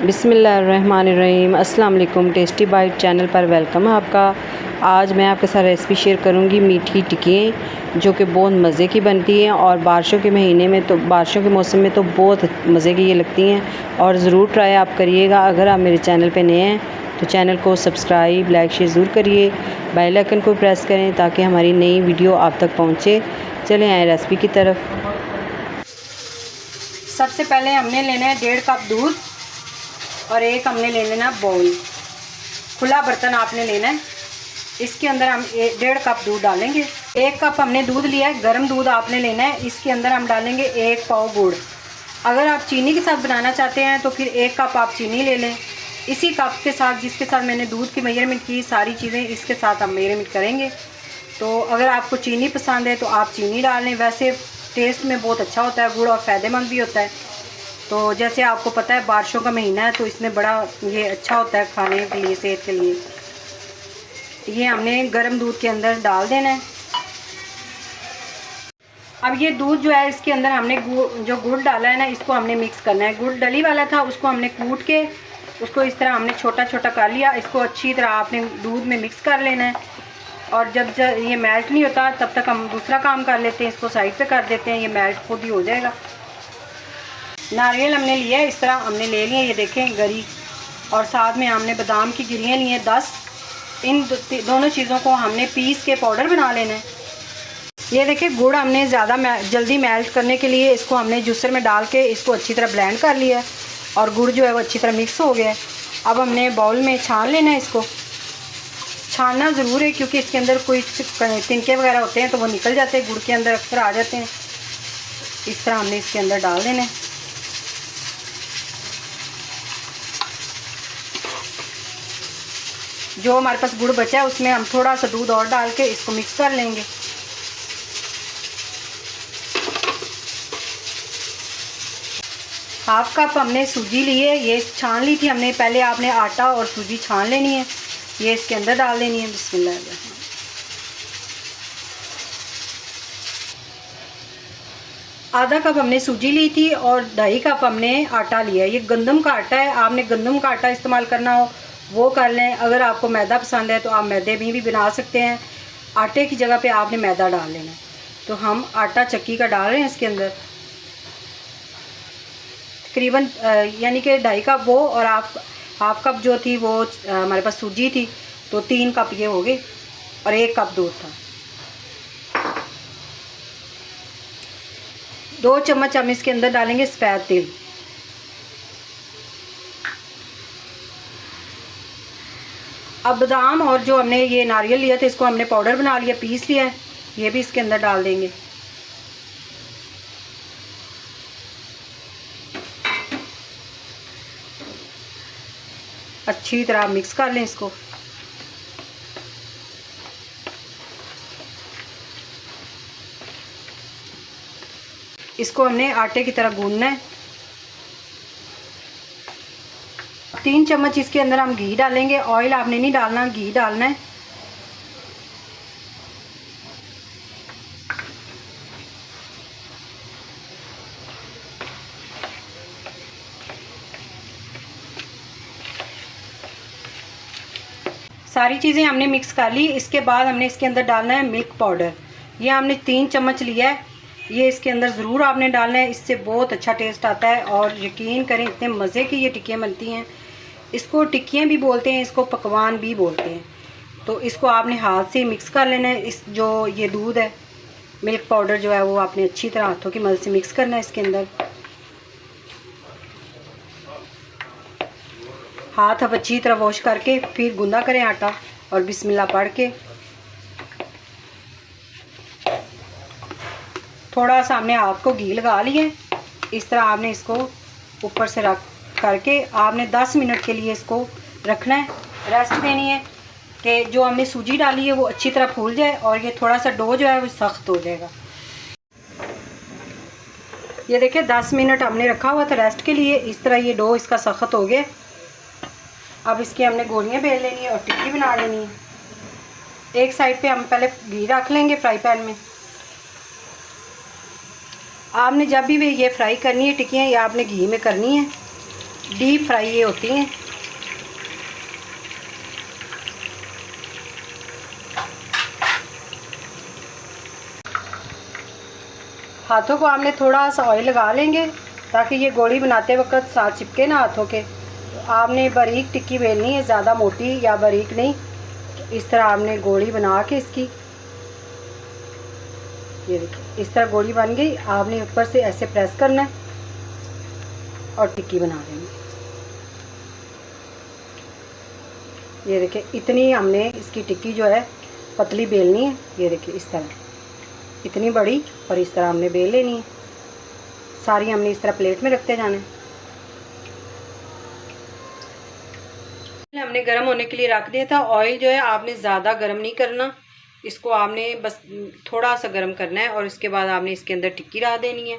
बिस्मिल्लाहिर्रहमानिर्रहीम। अस्सलाम वालेकुम। टेस्टी बाइट चैनल पर वेलकम है आपका। आज मैं आपके साथ रेसिपी शेयर करूंगी मीठी टिक्कियाँ, जो कि बहुत मज़े की बनती हैं और बारिशों के महीने में तो बारिशों के मौसम में तो बहुत मज़े की ये लगती हैं और ज़रूर ट्राई आप करिएगा। अगर आप मेरे चैनल पे नए हैं तो चैनल को सब्सक्राइब लाइक शेयर ज़रूर करिए, बेल आइकन को प्रेस करें ताकि हमारी नई वीडियो आप तक पहुँचे। चलें आए रेसिपी की तरफ। सबसे पहले हमने लेना है 1.5 कप दूध और एक हमने ले लेना बाउल, खुला बर्तन आपने लेना है। इसके अंदर हम 1.5 कप दूध डालेंगे। 1 कप हमने दूध लिया है, गर्म दूध आपने लेना है। इसके अंदर हम डालेंगे 1 पाव गुड़। अगर आप चीनी के साथ बनाना चाहते हैं तो फिर 1 कप आप चीनी ले लें। इसी कप के साथ जिसके साथ मैंने दूध की मेजरमेंट की, सारी चीज़ें इसके साथ हम मेजरमेंट करेंगे। तो अगर आपको चीनी पसंद है तो आप चीनी डाल लें। वैसे टेस्ट में बहुत अच्छा होता है गुड़ और फ़ायदेमंद भी होता है। तो जैसे आपको पता है बारिशों का महीना है तो इसमें बड़ा ये अच्छा होता है खाने के लिए, सेहत के लिए। ये हमने गर्म दूध के अंदर डाल देना है। अब ये दूध जो है इसके अंदर हमने जो गुड़ डाला है ना, इसको हमने मिक्स करना है। गुड़ डली वाला था, उसको हमने कूट के उसको इस तरह हमने छोटा छोटा कर लिया। इसको अच्छी तरह आपने दूध में मिक्स कर लेना है। और जब ये मेल्ट नहीं होता तब तक हम दूसरा काम कर लेते हैं, इसको साइड पे कर देते हैं। ये मेल्ट खुद ही हो जाएगा। नारियल हमने लिया है, इस तरह हमने ले लिया, ये देखें गरी। और साथ में हमने बादाम की गिरियाँ ली हैं 10। इन दोनों चीज़ों को हमने पीस के पाउडर बना लेना है। ये देखें गुड़ हमने ज़्यादा जल्दी मेल्ट करने के लिए इसको हमने जूसर में डाल के इसको अच्छी तरह ब्लेंड कर लिया है और गुड़ जो है वो अच्छी तरह मिक्स हो गया है। अब हमने बाउल में छान लेना है। इसको छानना ज़रूर है क्योंकि इसके अंदर कोई तिनके वगैरह होते हैं तो वो निकल जाते हैं, गुड़ के अंदर अक्सर आ जाते हैं। इस तरह हमने इसके अंदर डाल देना है। जो हमारे पास गुड़ बचा है उसमें हम थोड़ा सा दूध और डाल के इसको मिक्स कर लेंगे। हाफ कप हमने सूजी ली है, ये छान ली थी हमने। पहले आपने आटा और सूजी छान लेनी है, ये इसके अंदर डाल देनी है। बिस्मिल्लाह। आधा कप हमने सूजी ली थी और 2.5 कप हमने आटा लिया है। ये गंदम का आटा है, आपने गंदम का आटा इस्तेमाल करना हो वो कर लें। अगर आपको मैदा पसंद है तो आप मैदे में भी बना सकते हैं। आटे की जगह पे आपने मैदा डाल लेना है। तो हम आटा चक्की का डाल रहे हैं इसके अंदर। तकरीबन यानी कि 2.5 कप वो और हाफ कप जो थी वो हमारे पास सूजी थी, तो 3 कप ये हो गए और 1 कप दूध था। 2 चम्मच हम इसके अंदर डालेंगे सफ़ेद तिल। अब बादाम और जो हमने ये नारियल लिया था इसको हमने पाउडर बना लिया, पीस लिया है, ये भी इसके अंदर डाल देंगे। अच्छी तरह मिक्स कर लें इसको। इसको हमने आटे की तरह गूंदना है। 3 चम्मच इसके अंदर हम घी डालेंगे। ऑयल आपने नहीं डालना, घी डालना है। सारी चीज़ें हमने मिक्स कर ली। इसके बाद हमने इसके अंदर डालना है मिल्क पाउडर। ये हमने 3 चम्मच लिया है, ये इसके अंदर ज़रूर आपने डालना है। इससे बहुत अच्छा टेस्ट आता है और यकीन करें इतने मज़े की ये टिक्कियाँ बनती हैं। इसको टिक्कियाँ भी बोलते हैं, इसको पकवान भी बोलते हैं। तो इसको आपने हाथ से मिक्स कर लेना है। इस जो ये दूध है, मिल्क पाउडर जो है वो आपने अच्छी तरह हाथों की मदद से मिक्स करना है इसके अंदर। हाथ अब अच्छी तरह वॉश करके फिर गूंदा करें आटा और बिस्मिल्लाह पढ़ के। थोड़ा सा हमने हाथ को घी लगा लिया। इस तरह आपने इसको ऊपर से रख करके आपने 10 मिनट के लिए इसको रखना है, रेस्ट देनी है कि जो हमने सूजी डाली है वो अच्छी तरह फूल जाए और ये थोड़ा सा डो जो है वो सख्त हो जाएगा। ये देखिए 10 मिनट हमने रखा हुआ था रेस्ट के लिए। इस तरह ये डो इसका सख्त हो गया। अब इसकी हमने गोलियां बेल लेनी है और टिक्की बना लेनी है। एक साइड पे हम पहले घी रख लेंगे फ्राई पैन में। आपने जब भी ये फ्राई करनी है टिक्कियाँ, ये आपने घी में करनी है। डीप फ्राई ये होती हैं। हाथों को आपने थोड़ा सा ऑयल लगा लेंगे ताकि ये गोली बनाते वक्त साथ चिपके ना हाथों के। तो आपने बारीक टिक्की बेलनी है, ज़्यादा मोटी या बारीक नहीं। इस तरह आपने गोली बना के इसकी, ये देखिए इस तरह गोली बन गई। आपने ऊपर से ऐसे प्रेस करना है और टिक्की बना लेंगे। ये देखिए इतनी हमने इसकी टिक्की जो है पतली बेलनी है। ये देखिए इस तरह इतनी बड़ी, और इस तरह हमने बेल लेनी है। सारी हमने इस तरह प्लेट में रखते जाना है। हमने गर्म होने के लिए रख दिया था। ऑयल जो है आपने ज़्यादा गर्म नहीं करना, इसको आपने बस थोड़ा सा गर्म करना है और इसके बाद आपने इसके अंदर टिक्की डाल देनी है।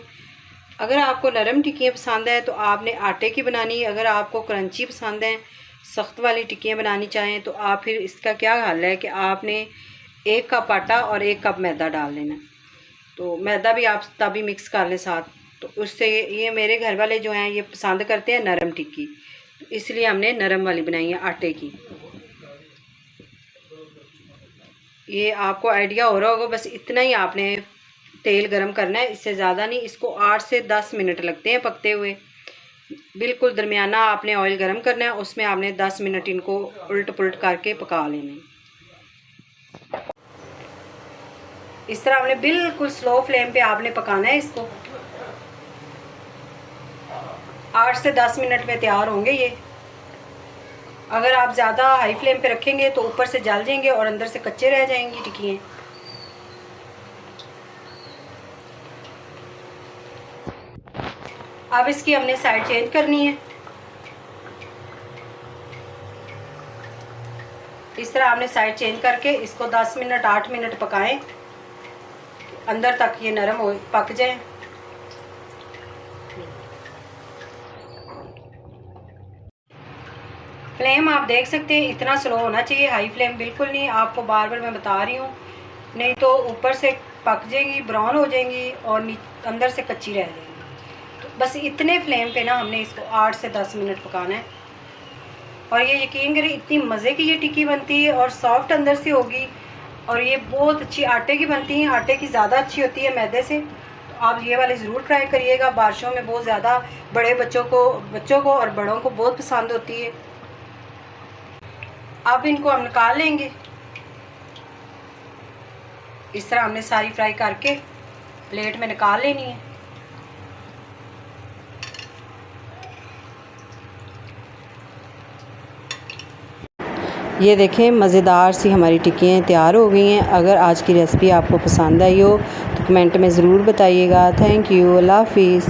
अगर आपको नरम टिक्कियाँ पसंद है तो आपने आटे की बनानी है। अगर आपको क्रंची पसंद है, सख्त वाली टिक्कियाँ बनानी चाहें, तो आप फिर इसका क्या हल है कि आपने 1 कप आटा और 1 कप मैदा डाल लेना। तो मैदा भी आप तभी मिक्स कर लें साथ। तो उससे ये मेरे घर वाले जो हैं ये पसंद करते हैं नरम टिक्की, तो इसलिए हमने नरम वाली बनाई है आटे की। ये आपको आइडिया हो रहा होगा, बस इतना ही आपने तेल गरम करना है, इससे ज़्यादा नहीं। इसको 8 से 10 मिनट लगते हैं पकते हुए। बिल्कुल दरमियाना आपने ऑयल गरम करना है, उसमें आपने 10 मिनट इनको उल्ट पुलट करके पका लेना। इस तरह आपने बिल्कुल स्लो फ्लेम पे आपने पकाना है इसको। 8 से 10 मिनट में तैयार होंगे ये। अगर आप ज़्यादा हाई फ्लेम पे रखेंगे तो ऊपर से जल जाएंगे और अंदर से कच्चे रह जाएंगी टिक्कियाँ। अब इसकी हमने साइड चेंज करनी है। इस तरह आपने साइड चेंज करके इसको 10 मिनट 8 मिनट पकाएं, अंदर तक ये नरम हो पक जाए। फ्लेम आप देख सकते हैं इतना स्लो होना चाहिए, हाई फ्लेम बिल्कुल नहीं। आपको बार बार मैं बता रही हूँ, नहीं तो ऊपर से पक जाएंगी, ब्राउन हो जाएंगी और अंदर से कच्ची रह जाएंगी। तो बस इतने फ्लेम पे ना हमने इसको 8 से 10 मिनट पकाना है। और ये यकीन करें इतनी मज़े की ये टिक्की बनती है और सॉफ्ट अंदर से होगी। और ये बहुत अच्छी आटे की बनती है, आटे की ज़्यादा अच्छी होती है मैदे से। तो आप ये वाली ज़रूर ट्राई करिएगा। बारिशों में बहुत ज़्यादा बड़े बच्चों को और बड़ों को बहुत पसंद होती है। अब इनको हम निकाल लेंगे। इस तरह हमने सारी फ्राई करके प्लेट में निकाल लेनी है। ये देखें मज़ेदार सी हमारी टिक्कियाँ तैयार हो गई हैं। अगर आज की रेसिपी आपको पसंद आई हो तो कमेंट में ज़रूर बताइएगा। Thank you. अल्लाह हाफ़िज़।